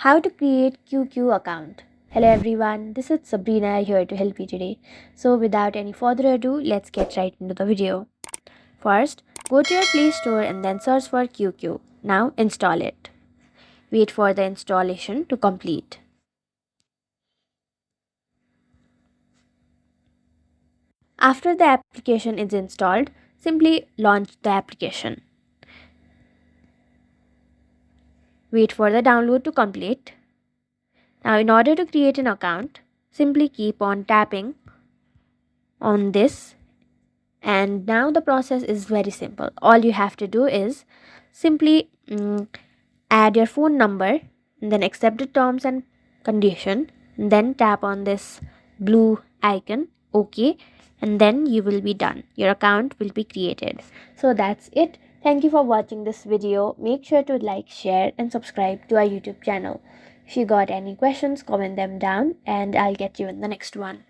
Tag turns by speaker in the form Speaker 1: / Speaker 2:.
Speaker 1: How to create QQ account. Hello everyone, this is Sabrina here to help you today. So without any further ado, let's get right into the video. First, go to your Play Store and then search for QQ. Now install it. Wait for the installation to complete. After the application is installed, simply launch the application. Wait for the download to complete. Now in order to create an account, simply keep on tapping on this, and now the process is very simple. All you have to do is simply add your phone number and then accept the terms and condition, and then tap on this blue icon, okay, and then you will be done. Your account will be created. So that's it. Thank you for watching this video. Make sure to like, share and subscribe to our YouTube channel. If you got any questions, comment them down and I'll get you in the next one.